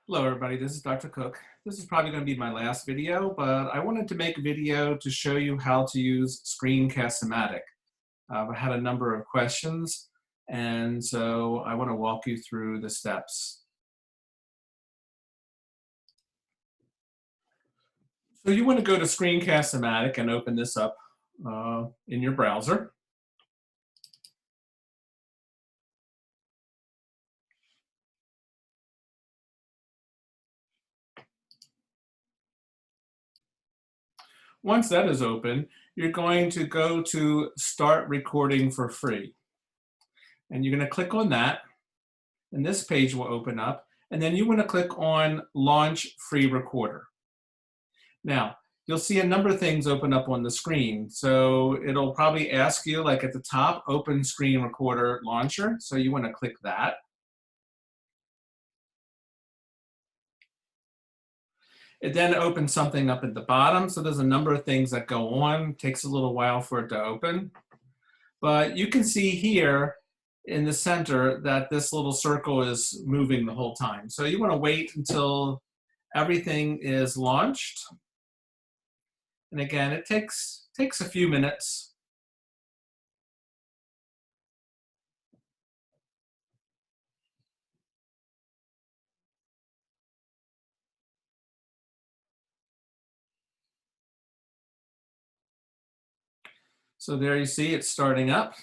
Hello everybody, this is Dr. Cook. This is probably going to be my last video, but I wanted to make a video to show you how to use Screencast-O-Matic. I had a number of questions, and so I want to walk you through the steps. So you want to go to Screencast-O-Matic and open this up in your browser. Once that is open, you're going to go to Start Recording for Free. And you're going to click on that, and this page will open up. And then you want to click on Launch Free Recorder. Now, you'll see a number of things open up on the screen. So it'll probably ask you, like at the top, Open Screen Recorder Launcher. So you want to click that. It then opens something up at the bottom. So there's a number of things that go on. It takes a little while for it to open. But you can see here in the center that this little circle is moving the whole time. So you want to wait until everything is launched. And again, it takes a few minutes. So there you see it's starting up.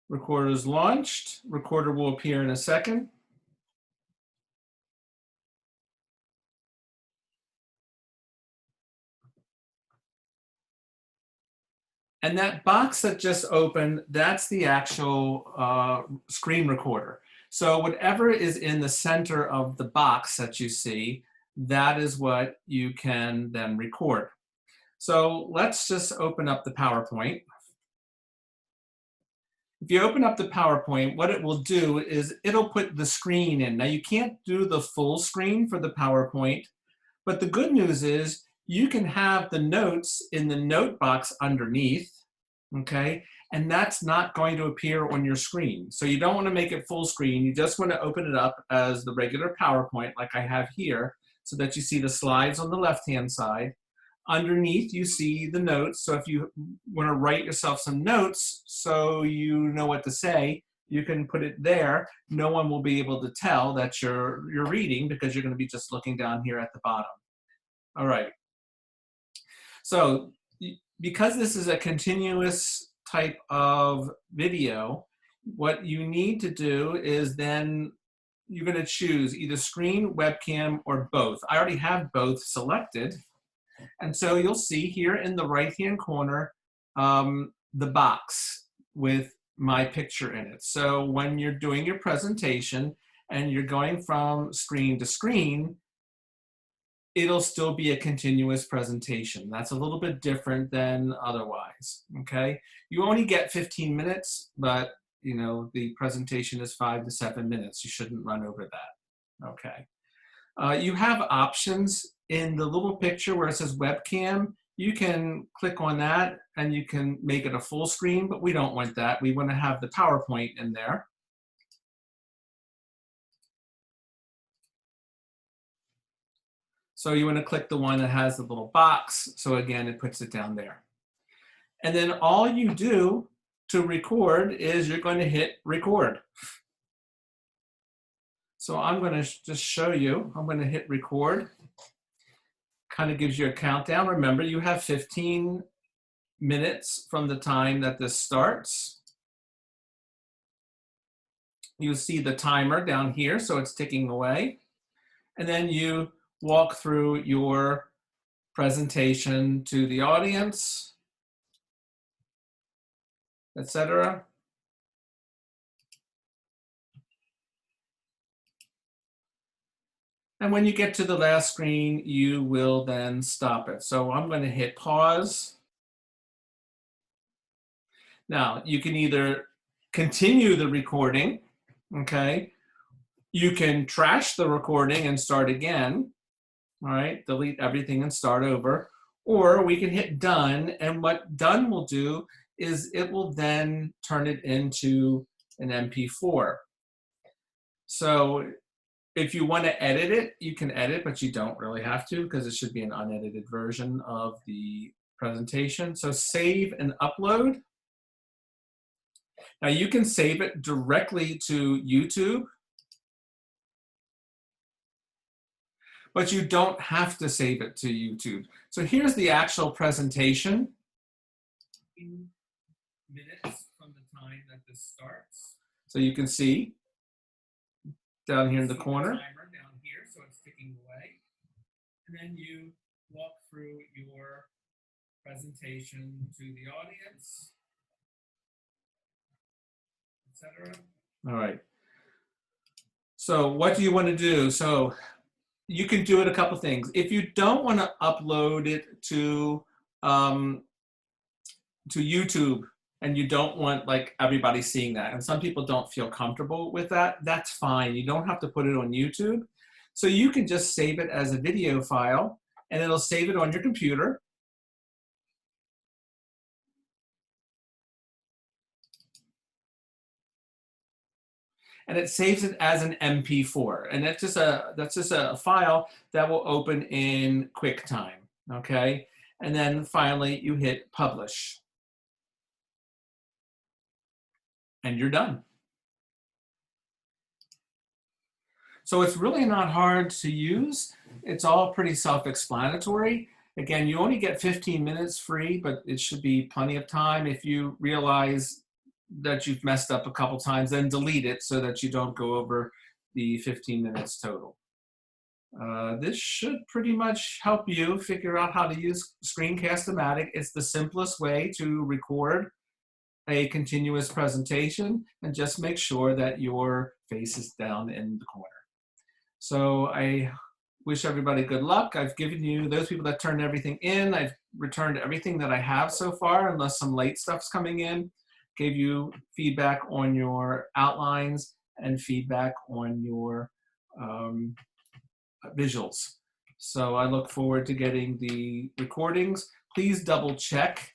Recorder is launched. Recorder will appear in a second. And that box that just opened, that's the actual screen recorder. So whatever is in the center of the box that you see, that is what you can then record. So let's just open up the PowerPoint. If you open up the PowerPoint, what it will do is it'll put the screen in. Now you can't do the full screen for the PowerPoint, but the good news is you can have the notes in the note box underneath, okay? And that's not going to appear on your screen. So you don't want to make it full screen. You just want to open it up as the regular PowerPoint like I have here so that you see the slides on the left-hand side. Underneath, you see the notes. So if you want to write yourself some notes so you know what to say, you can put it there. No one will be able to tell that you're reading because you're going to be just looking down here at the bottom. All right. So because this is a continuous type of video, what you need to do is then you're going to choose either screen, webcam, or both. I already have both selected. And so you'll see here in the right-hand corner, the box with my picture in it. So when you're doing your presentation and you're going from screen to screen, it'll still be a continuous presentation. That's a little bit different than otherwise, okay? You only get 15 minutes, but you know, the presentation is 5 to 7 minutes. You shouldn't run over that, okay? You have options in the little picture where it says webcam. You can click on that and you can make it a full screen, but we don't want that. We want to have the PowerPoint in there. So you want to click the one that has the little box. So again, it puts it down there. And then all you do to record is you're going to hit record. So I'm going to just show you. I'm going to hit record. Kind of gives you a countdown. Remember, you have 15 minutes from the time that this starts. You see the timer down here, so it's ticking away. And then you walk through your presentation to the audience, etc. And when you get to the last screen, you will then stop it. So I'm going to hit pause. Now, you can either continue the recording, okay? You can trash the recording and start again, all right? Delete everything and start over. Or we can hit done, and what done will do is it will then turn it into an MP4. So if you want to edit it, you can edit, but you don't really have to because it should be an unedited version of the presentation. So save and upload. Now you can save it directly to YouTube, but you don't have to save it to YouTube. So here's the actual presentation. In minutes from the time that this starts. So you can see down here in the corner. Timer down here, so it's ticking away. And then you walk through your presentation to the audience, etc. All right. So what do you want to do? So you can do it a couple things. If you don't want to upload it to YouTube and you don't want like everybody seeing that, and some people don't feel comfortable with that, that's fine. You don't have to put it on YouTube. So you can just save it as a video file and it'll save it on your computer. And it saves it as an MP4. And that's just a file that will open in QuickTime, okay? And then finally you hit publish. And you're done. So it's really not hard to use. It's all pretty self-explanatory. Again, you only get 15 minutes free, but it should be plenty of time. If you realize that you've messed up a couple times, then delete it so that you don't go over the 15 minutes total. This should pretty much help you figure out how to use Screencast-O-Matic. It's the simplest way to record a continuous presentation, and just make sure that your face is down in the corner. So I wish everybody good luck. I've given you, those people that turned everything in, I've returned everything that I have so far, unless some late stuff's coming in. Gave you feedback on your outlines and feedback on your visuals. So I look forward to getting the recordings. Please double check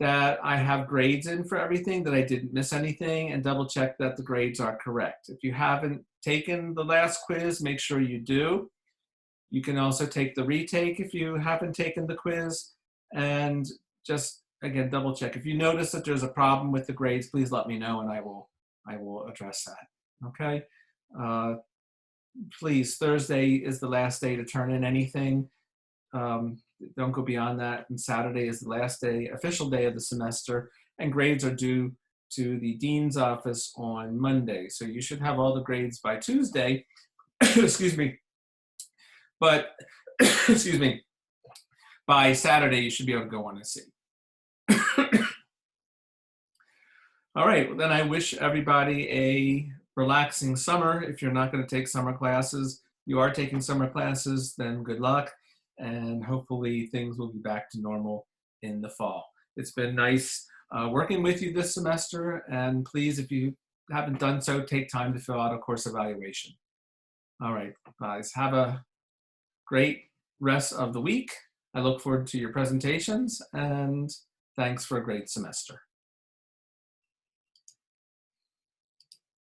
that I have grades in for everything, that I didn't miss anything, and double check that the grades are correct. If you haven't taken the last quiz, make sure you do. You can also take the retake if you haven't taken the quiz, and just, again, double check. If you notice that there's a problem with the grades, please let me know and I will address that, okay? Please, Thursday is the last day to turn in anything. Don't go beyond that. And Saturday is the last day, official day of the semester, and grades are due to the dean's office on Monday. So you should have all the grades by Tuesday, excuse me. But, excuse me, by Saturday, you should be able to go on and see. All right, well, then I wish everybody a relaxing summer. If you're not going to take summer classes, you are taking summer classes, then good luck. And hopefully things will be back to normal in the fall. It's been nice working with you this semester, and please, if you haven't done so, take time to fill out a course evaluation. All right, guys, have a great rest of the week. I look forward to your presentations, and thanks for a great semester.